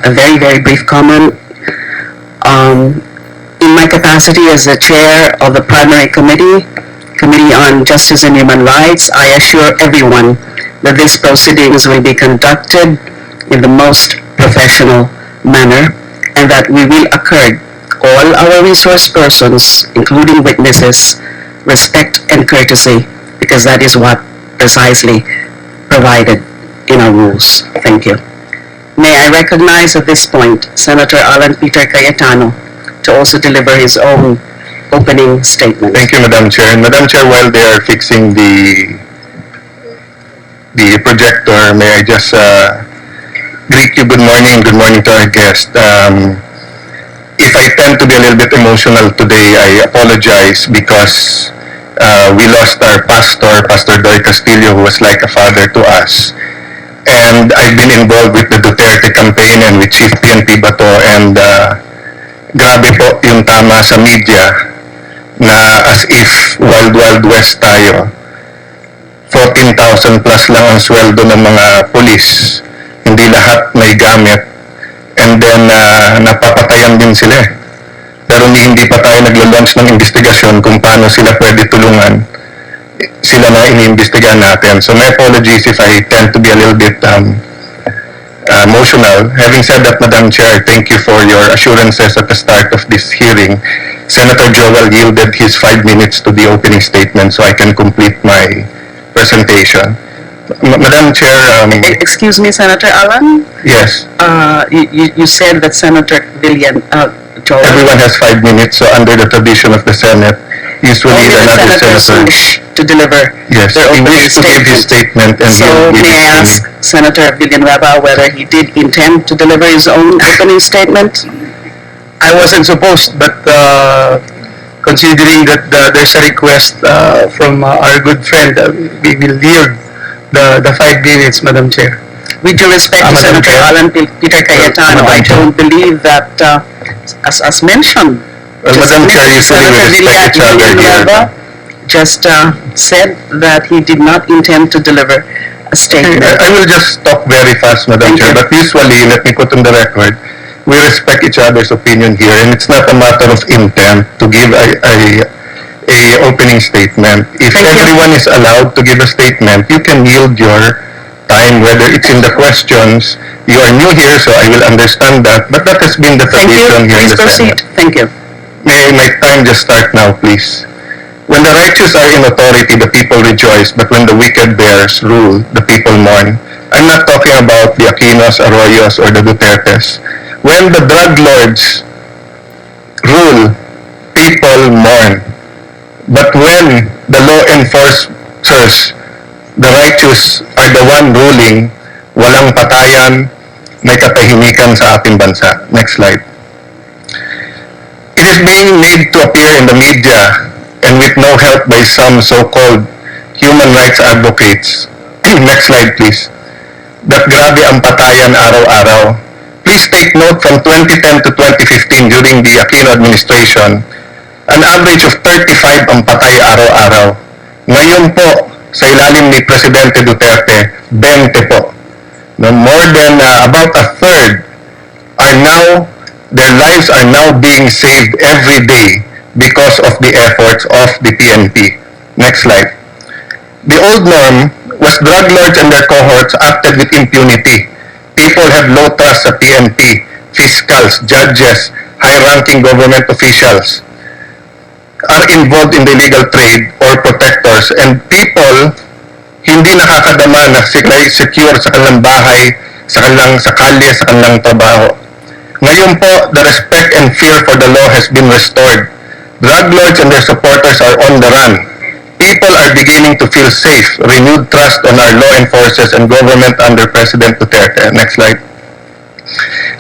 A very, very brief comment. Um, in my capacity as the chair of the primary Committee on Justice and Human Rights, I assure everyone that these proceedings will be conducted in the most professional manner and that we will accord all our resource persons, including witnesses, respect and courtesy, because that is what precisely provided in our rules. Thank you. May I recognize at this point Senator Alan Peter Cayetano to also deliver his own opening statement. Thank you, Madam Chair. And Madam Chair, while they are fixing the projector, may I just greet you good morning to our guest. If I tend to be a little bit emotional today, I apologize because we lost our pastor, Pastor Doy Castillo, who was like a father to us. And I've been involved with the Duterte campaign and with Chief PNP Bato, and grabe po yung tama sa media na as if Wild Wild West tayo. 14,000 plus lang ang sweldo ng mga pulis. Hindi lahat may gamit. And then napapatayan din sila. Pero hindi pa tayo naglo-launch ng investigasyon kung paano sila pwede tulungan. Sila na iniimbestigahan natin. So my apologies if I tend to be a little bit emotional. Having said that, Madam Chair, thank you for your assurances at the start of this hearing. Senator Joel yielded his 5 minutes to the opening statement so I can complete my presentation. Madam Chair... Excuse me, Senator Alan? Yes. You said that Senator Joel... Everyone has 5 minutes, so under the tradition of the Senate, usually another senator wish to deliver yes, their he opening wished to give his statement. And so may I ask Senator Villanueva whether he did intend to deliver his own opening statement? I wasn't supposed, but considering that there's a request from our good friend, we will yield the 5 minutes, Madam Chair. With due respect to Senator Alan Peter Cayetano, I don't believe that, as mentioned, well, Madam Chair, usually we respect each other here. Just said that he did not intend to deliver a statement. I will just talk very fast, Madam Chair, but usually, let me put on the record, we respect each other's opinion here, and it's not a matter of intent to give a opening statement. If everyone is allowed to give a statement, you can yield your time, whether it's in the questions. You are new here, so I will understand that, but that has been the tradition here in the Senate. Thank you. May my time just start now, please. When the righteous are in authority, the people rejoice, but when the wicked bears rule, the people mourn. I'm not talking about the Aquinos, Arroyos, or the Duterte'S. When the drug lords rule, people mourn. But when the law enforcers, the righteous, are the one ruling, walang patayan, may katahimikan sa ating bansa. Next slide. It is being made to appear in the media and with no help by some so-called human rights advocates. Next slide, please. That grabe ang patayan araw-araw. Please take note from 2010 to 2015 during the Aquino administration, an average of 35 ang patay araw-araw. Ngayon po, sa ilalim ni Presidente Duterte, 20 po. No, more than about a third are now their lives are now being saved every day because of the efforts of the PNP. Next slide. The old norm was drug lords and their cohorts acted with impunity. People have low trust sa PNP, fiscals, judges, high-ranking government officials are involved in the illegal trade or protectors, and people hindi nakakadama na sila secure sa kanilang bahay, sa kalye, sa kanilang trabaho. Ngayon po, the respect and fear for the law has been restored. Drug lords and their supporters are on the run. People are beginning to feel safe, renewed trust on our law enforcers and government under President Duterte. Next slide.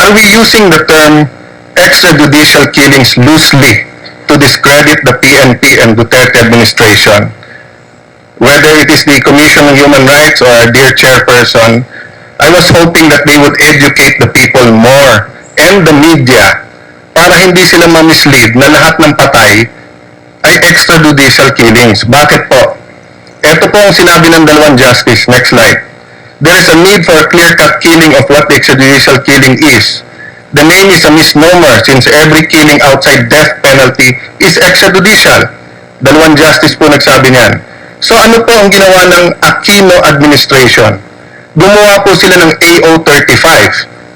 Are we using the term extrajudicial killings loosely to discredit the PNP and Duterte administration? Whether it is the Commission on Human Rights or our dear chairperson, I was hoping that they would educate the people more and the media para hindi sila ma-mislead na lahat ng patay ay extrajudicial killings. Bakit po? Ito po ang sinabi ng dalawang justice. Next slide. there is a need for a clear-cut killing of what the extrajudicial killing is. The name is a misnomer since every killing outside death penalty is extrajudicial. Dalawang justice po nagsabi niyan. So ano po ang ginawa ng Aquino administration? Gumawa po sila ng AO35.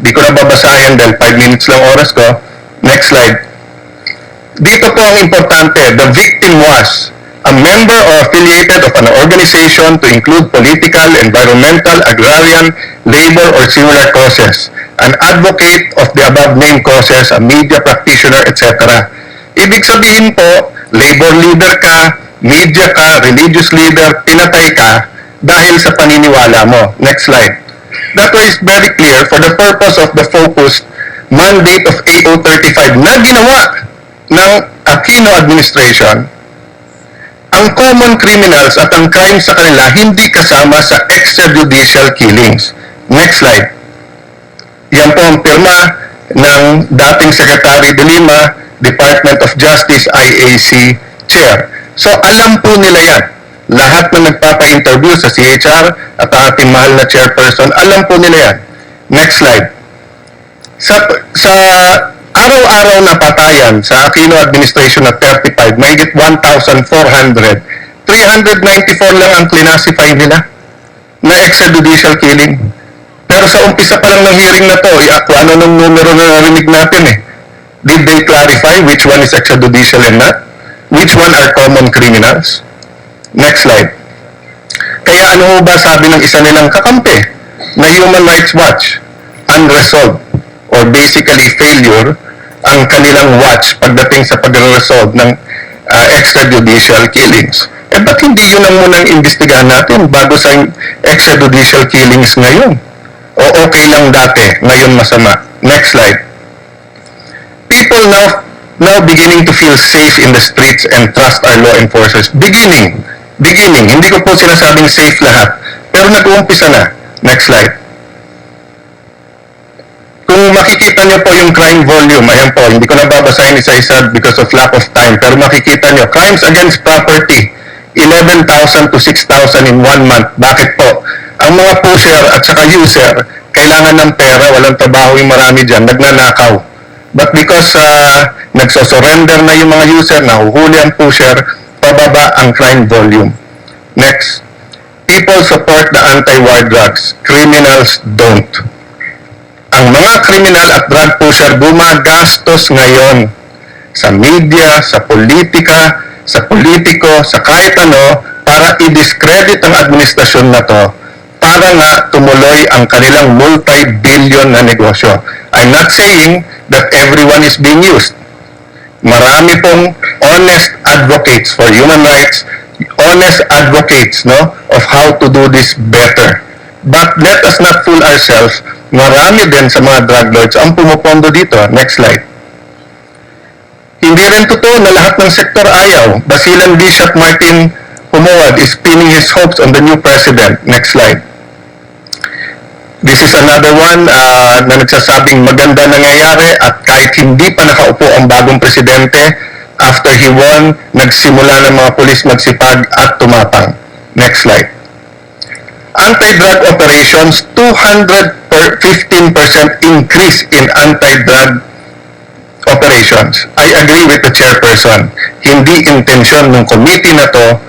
Di ko na babasahin dahil 5 minutes lang oras ko. Next slide. Dito po ang importante. The victim was a member or affiliated of an organization to include political, environmental, agrarian, labor, or similar causes. An advocate of the above-named causes, a media practitioner, etc. Ibig sabihin po, labor leader ka, media ka, religious leader, pinatay ka dahil sa paniniwala mo. Next slide. That is very clear for the purpose of the focused mandate of AO35 na ginawa ng Aquino administration. Ang common criminals at ang crime sa kanila hindi kasama sa extrajudicial killings. Next slide. Yan po ang pirma ng dating Secretary de Lima, Department of Justice, IAC Chair. So alam po nila yan. Lahat na nagpapa-interview sa CHR at ang ating mahal na chairperson, alam po nila yan. Next slide. Sa araw-araw na patayan sa Aquino administration na 35, mahigit 1,400, 394 lang ang classify nila na extrajudicial killing. Pero sa umpisa pa lang ng hearing na to, ano nung numero na narinig natin eh. Did they clarify which one is extrajudicial and not? Which one are common criminals? Next slide. Kaya ano ba sabi ng isa nilang kakampi na Human Rights Watch? Unresolved or basically failure ang kanilang watch pagdating sa pag-resolve ng extrajudicial killings. Eh ba't hindi yun ang munang imbestigahan natin bago sa extrajudicial killings ngayon? O okay lang dati, ngayon masama. Next slide. People now beginning to feel safe in the streets and trust our law enforcers. Beginning. Hindi ko po sinasabing safe lahat. Pero nag-uumpisa na. Next slide. Kung makikita nyo po yung crime volume, ayan po, hindi ko na babasahin isa-isa because of lack of time. Pero makikita nyo, crimes against property, 11,000 to 6,000 in 1 month. Bakit po? Ang mga pusher at saka user, kailangan ng pera, walang trabaho yung marami dyan, nagnanakaw. But because nagsosurrender na yung mga user, nahuhuli ang pusher, pababa ang crime volume. Next. People support the anti-war drugs. Criminals don't. Ang mga kriminal at drug pusher gumagastos ngayon sa media, sa politika, sa politiko, sa kahit ano, para i-discredit ang administrasyon na to, para nga tumuloy ang kanilang multi-billion na negosyo. I'm not saying that everyone is being used. Marami pong honest advocates for human rights, honest advocates, no, of how to do this better. But let us not fool ourselves. Marami din sa mga drug lords ang pumupondo dito. Next slide. Hindi rin totoo na lahat ng sektor ayaw. Basilan Bishop Martin Humuad is pinning his hopes on the new president. Next slide. This is another one na nagsasabing maganda nangyayari at kahit hindi pa nakaupo ang bagong presidente, after he won, nagsimula ng mga pulis magsipag at tumapang. Next slide. Anti-drug operations, 215% increase in anti-drug operations. I agree with the chairperson. Hindi intensyon ng committee na to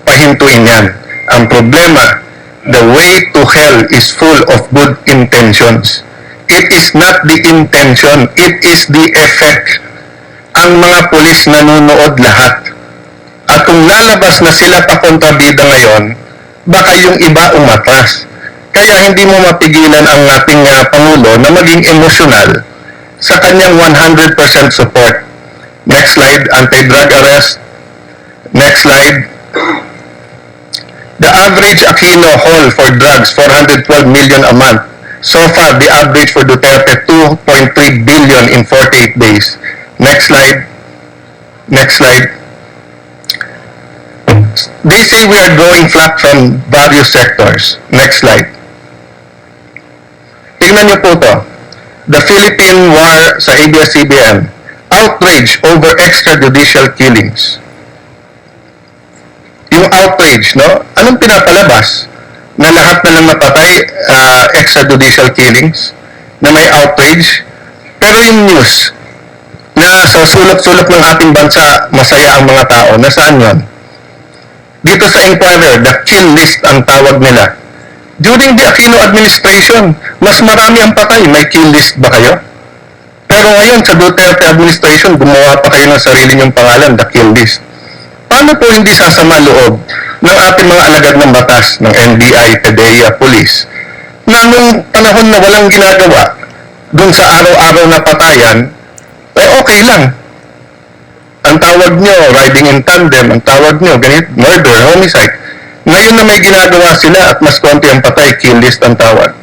pahintuin yan. Ang problema, the way to hell is full of good intentions. It is not the intention, it is the effect. Ang mga pulis nanonood lahat. At kung lalabas na sila pa kontrabida ngayon, baka yung iba umatras. Kaya hindi mo mapigilan ang ating Pangulo na maging emosyonal sa kanyang 100% support. Next slide, anti-drug arrest. Next slide. The average Aquino haul for drugs, 412 million a month. So far, the average for Duterte, 2.3 billion in 48 days. Next slide. Next slide. They say we are growing flat from various sectors. Next slide. Tingnan niyo po to. The Philippine War sa ABS-CBN. Outrage over extrajudicial killings. Yung outrage, no? Anong pinapalabas? na lahat na lang napatay, extrajudicial killings, na may outrage. Pero yung news, na sa sulok-sulok ng ating bansa, masaya ang mga tao, nasaan yun? Dito sa Inquirer, the kill list ang tawag nila. During the Aquino administration, mas marami ang patay. May kill list ba kayo? Pero ngayon, sa Duterte administration, gumawa pa kayo ng sarili niyong pangalan, the kill list. Paano po hindi sasama loob ng ating mga alagad ng batas, ng NBI, PDEA, Police, na nung panahon na walang ginagawa, dun sa araw-araw na patayan, okay lang. Ang tawag nyo, riding in tandem, ang tawag nyo, ganit, murder, homicide. Ngayon na may ginagawa sila at mas konti ang patay, kill list ang tawag.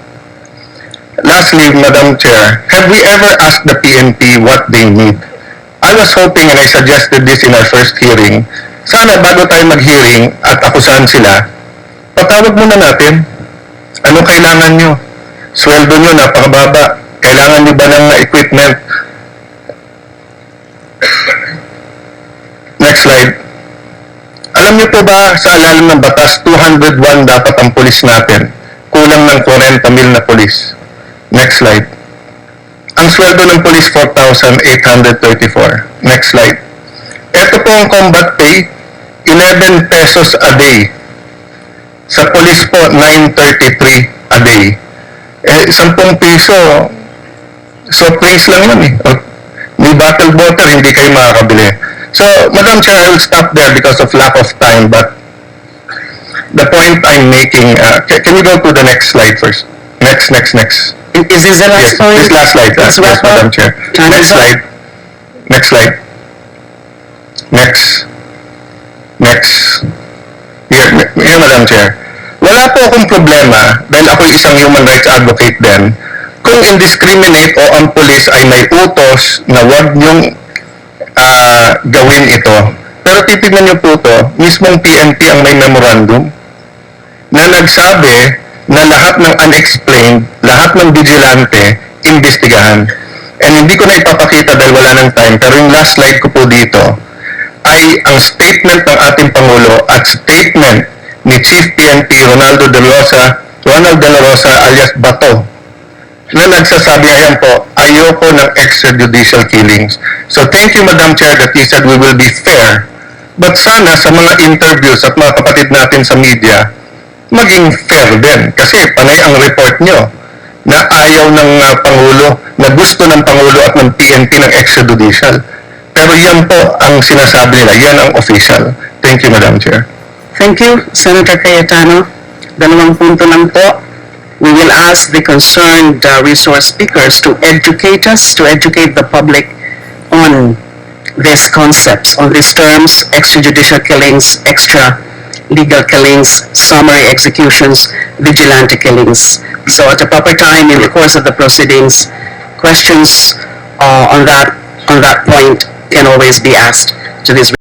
Lastly, Madam Chair, have we ever asked the PNP what they need? I was hoping, and I suggested this in our first hearing, sana bago tayo mag-hearing at akusahan sila, patawag muna natin. Anong kailangan nyo? Sweldo nyo, napakababa. Kailangan nyo ba ng equipment? Next slide. Alam niyo po ba, sa alalim ng batas, 201 dapat ang pulis natin. Kulang ng 40 mil na pulis. Next slide. Ang sweldo ng pulis, 4,834. Next slide. Ito po ang combat pay, 11 pesos a day. Sa pulis po, 933 a day. 10 piso, soft drinks lang yun eh. May bottled water, hindi kayo makakabili. So, Madam Chair, I will stop there because of lack of time, but the point I'm making, can we go to the next slide first? Next. Is this the last point? This last slide, Let's yes, wrap up. Madam Chair. Time Next is up. slide. Next. Here, Madam Chair. Wala po akong problema, dahil ako isang human rights advocate din, kung indiscriminate o ang pulis ay may utos na wag niyong gawin ito. Pero titignan niyo po ito, mismong PNP ang may memorandum na nagsabi na lahat ng unexplained, lahat ng vigilante, imbestigahan. And hindi ko na ipapakita dahil wala ng time, pero yung last slide ko po dito ay ang statement ng ating Pangulo at statement ni Chief PNP Ronald De La Rosa alias Bato, na nagsasabi ayan po, ayoko ng extrajudicial killings. So thank you, Madam Chair, that you said we will be fair. But sana sa mga interviews at mga kapatid natin sa media, maging fair din. Kasi panay ang report nyo na ayaw ng Pangulo, na gusto ng Pangulo at ng PNP ng extrajudicial. Pero yan po ang sinasabi nila, yan ang official. Thank you, Madam Chair. Thank you, Senator Cayetano. 2 punto lang po. We will ask the concerned resource speakers to educate us, to educate the public on these concepts, on these terms, extrajudicial killings, extra-legal killings, summary executions, vigilante killings. So at a proper time in the course of the proceedings, questions on that point can always be asked to these